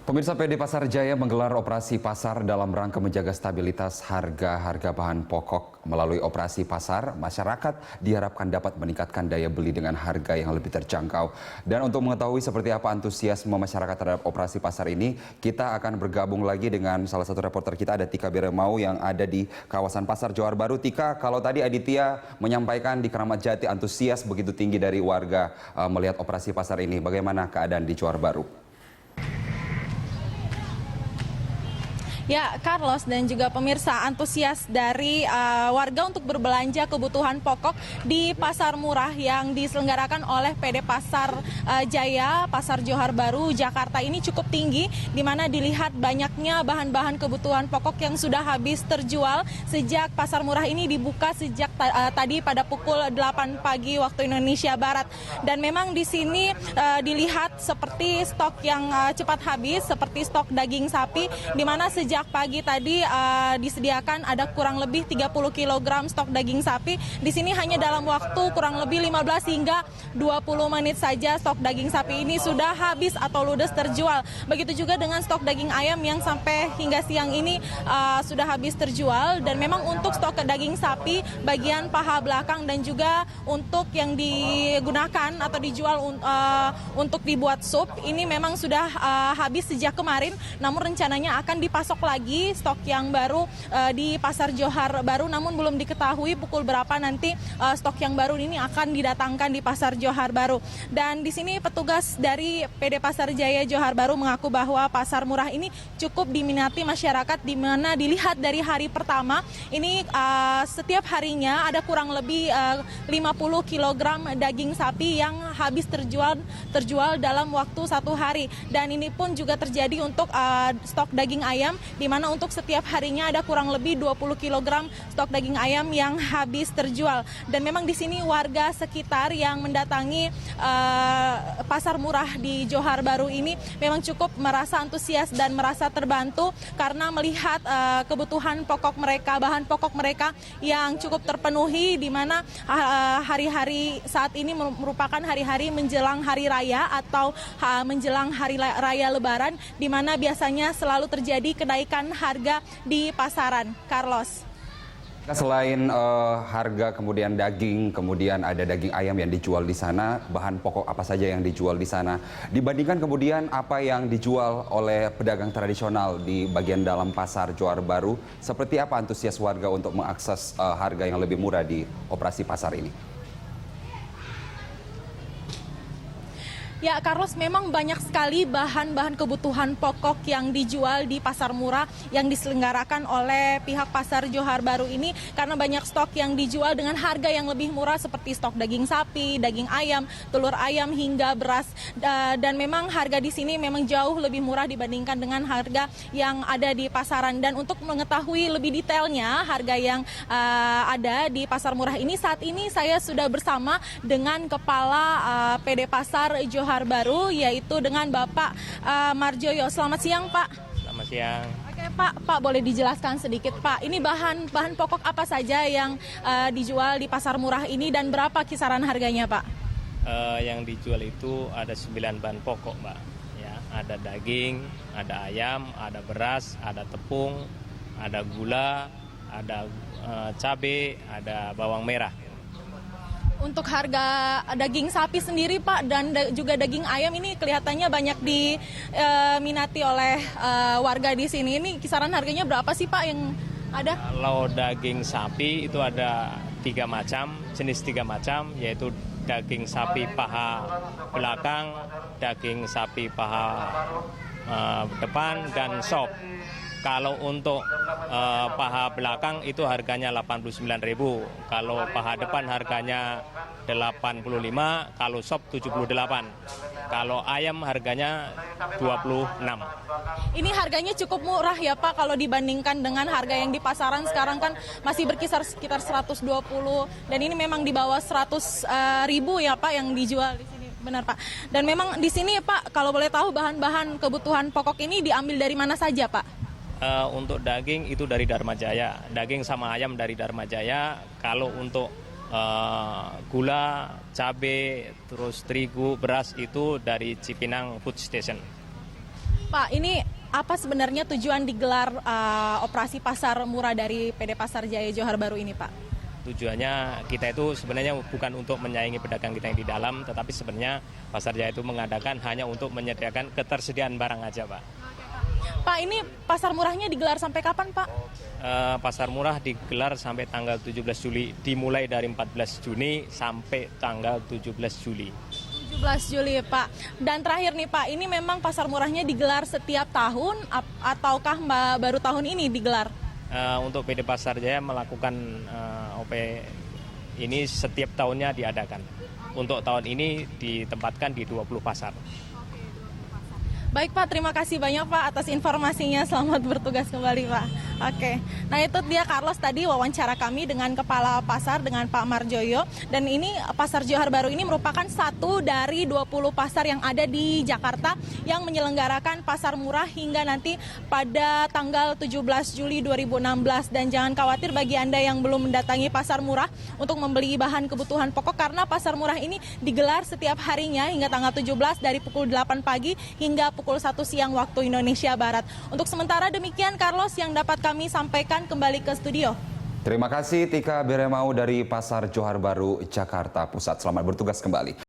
Pemirsa, PD Pasar Jaya menggelar operasi pasar dalam rangka menjaga stabilitas harga-harga bahan pokok. Melalui operasi pasar, masyarakat diharapkan dapat meningkatkan daya beli dengan harga yang lebih terjangkau. Dan untuk mengetahui seperti apa antusiasme masyarakat terhadap operasi pasar ini, kita akan bergabung lagi dengan salah satu reporter kita, ada Tika Beremau yang ada di kawasan Pasar Johar Baru. Tika, kalau tadi Aditya menyampaikan di Keramat Jati antusias begitu tinggi dari warga melihat operasi pasar ini, bagaimana keadaan di Johar Baru? Ya, Carlos dan juga pemirsa, antusias dari warga untuk berbelanja kebutuhan pokok di pasar murah yang diselenggarakan oleh PD Pasar Jaya, Pasar Johar Baru, Jakarta ini cukup tinggi, di mana dilihat banyaknya bahan-bahan kebutuhan pokok yang sudah habis terjual sejak pasar murah ini dibuka sejak tadi pada pukul 8 pagi waktu Indonesia Barat. Dan memang di sini dilihat seperti stok yang cepat habis, seperti stok daging sapi, di mana sejak pagi tadi disediakan ada kurang lebih 30 kg stok daging sapi. Di sini hanya dalam waktu kurang lebih 15 hingga 20 menit saja stok daging sapi ini sudah habis atau ludes terjual. Begitu juga dengan stok daging ayam yang sampai hingga siang ini sudah habis terjual. Dan memang untuk stok daging sapi bagian paha belakang dan juga untuk yang digunakan atau dijual untuk dibuat sup ini memang sudah habis sejak kemarin, namun rencananya akan dipasok lagi stok yang baru di Pasar Johar Baru, namun belum diketahui pukul berapa nanti stok yang baru ini akan didatangkan di Pasar Johar Baru. Dan di sini petugas dari PD Pasar Jaya Johar Baru mengaku bahwa pasar murah ini cukup diminati masyarakat, di mana dilihat dari hari pertama ini setiap harinya ada kurang lebih 50 kg daging sapi yang habis terjual dalam waktu satu hari. Dan ini pun juga terjadi untuk stok daging ayam, di mana untuk setiap harinya ada kurang lebih 20 kg stok daging ayam yang habis terjual. Dan memang di sini warga sekitar yang mendatangi pasar murah di Johar Baru ini memang cukup merasa antusias dan merasa terbantu karena melihat kebutuhan pokok mereka, bahan pokok mereka yang cukup terpenuhi, di mana hari-hari saat ini merupakan hari-hari menjelang hari raya atau menjelang hari raya Lebaran, di mana biasanya selalu terjadi kenaikan harga di pasaran. Carlos. Selain harga, kemudian daging, kemudian ada daging ayam yang dijual di sana, bahan pokok apa saja yang dijual di sana? Dibandingkan kemudian apa yang dijual oleh pedagang tradisional di bagian dalam Pasar Johar Baru, seperti apa antusias warga untuk mengakses harga yang lebih murah di operasi pasar ini? Ya, Carlos, memang banyak sekali bahan-bahan kebutuhan pokok yang dijual di pasar murah yang diselenggarakan oleh pihak Pasar Johar Baru ini, karena banyak stok yang dijual dengan harga yang lebih murah seperti stok daging sapi, daging ayam, telur ayam hingga beras. Dan memang harga di sini memang jauh lebih murah dibandingkan dengan harga yang ada di pasaran. Dan untuk mengetahui lebih detailnya harga yang ada di pasar murah ini, saat ini saya sudah bersama dengan Kepala PD Pasar Johar Baru, yaitu dengan Bapak Marjoyo. Selamat siang, Pak. Selamat siang. Oke, Pak, boleh dijelaskan sedikit, Pak, ini bahan pokok apa saja yang dijual di pasar murah ini dan berapa kisaran harganya, Pak? Yang dijual itu ada 9 bahan pokok, Mbak. Ya, ada daging, ada ayam, ada beras, ada tepung, ada gula, ada cabai, ada bawang merah. Untuk harga daging sapi sendiri, Pak, dan juga daging ayam ini kelihatannya banyak diminati oleh warga di sini. Ini kisaran harganya berapa sih, Pak, yang ada? Kalau daging sapi itu ada 3 macam, jenis 3 macam, yaitu daging sapi paha belakang, daging sapi paha depan, dan sop. Kalau untuk paha belakang itu harganya 89.000, kalau paha depan harganya 85, kalau sop 78, kalau ayam harganya 26. Ini harganya cukup murah ya, Pak, kalau dibandingkan dengan harga yang di pasaran sekarang kan masih berkisar sekitar 120, dan ini memang di bawah 100.000 ya, Pak, yang dijual di sini. Benar, Pak. Dan memang di sini, Pak, kalau boleh tahu bahan-bahan kebutuhan pokok ini diambil dari mana saja, Pak? Untuk daging itu dari Dharma Jaya, daging sama ayam dari Dharma Jaya. Kalau untuk gula, cabai, terus terigu, beras itu dari Cipinang Food Station. Pak, ini apa sebenarnya tujuan digelar operasi pasar murah dari PD Pasar Jaya Johar Baru ini, Pak? Tujuannya kita itu sebenarnya bukan untuk menyaingi pedagang kita yang di dalam, tetapi sebenarnya Pasar Jaya itu mengadakan hanya untuk menyediakan ketersediaan barang aja, Pak. Pak, ini pasar murahnya digelar sampai kapan, Pak? Pasar murah digelar sampai tanggal 17 Juli, dimulai dari 14 Juni sampai tanggal 17 Juli. 17 Juli, Pak. Dan terakhir nih, Pak, ini memang pasar murahnya digelar setiap tahun ataukah baru tahun ini digelar? Untuk PD Pasar Jaya melakukan OP ini setiap tahunnya diadakan. Untuk tahun ini ditempatkan di 20 pasar. Baik, Pak, terima kasih banyak, Pak, atas informasinya. Selamat bertugas kembali, Pak. Oke, nah itu dia Carlos tadi wawancara kami dengan Kepala Pasar, dengan Pak Marjoyo. Dan ini Pasar Johar Baru ini merupakan satu dari 20 pasar yang ada di Jakarta yang menyelenggarakan pasar murah hingga nanti pada tanggal 17 Juli 2016. Dan jangan khawatir bagi Anda yang belum mendatangi pasar murah untuk membeli bahan kebutuhan pokok, karena pasar murah ini digelar setiap harinya hingga tanggal 17 dari pukul 8 pagi hingga pukul 1 siang waktu Indonesia Barat. Untuk sementara demikian, Carlos, yang dapat kami sampaikan. Kembali ke studio. Terima kasih Tika Beremau dari Pasar Johar Baru, Jakarta Pusat. Selamat bertugas kembali.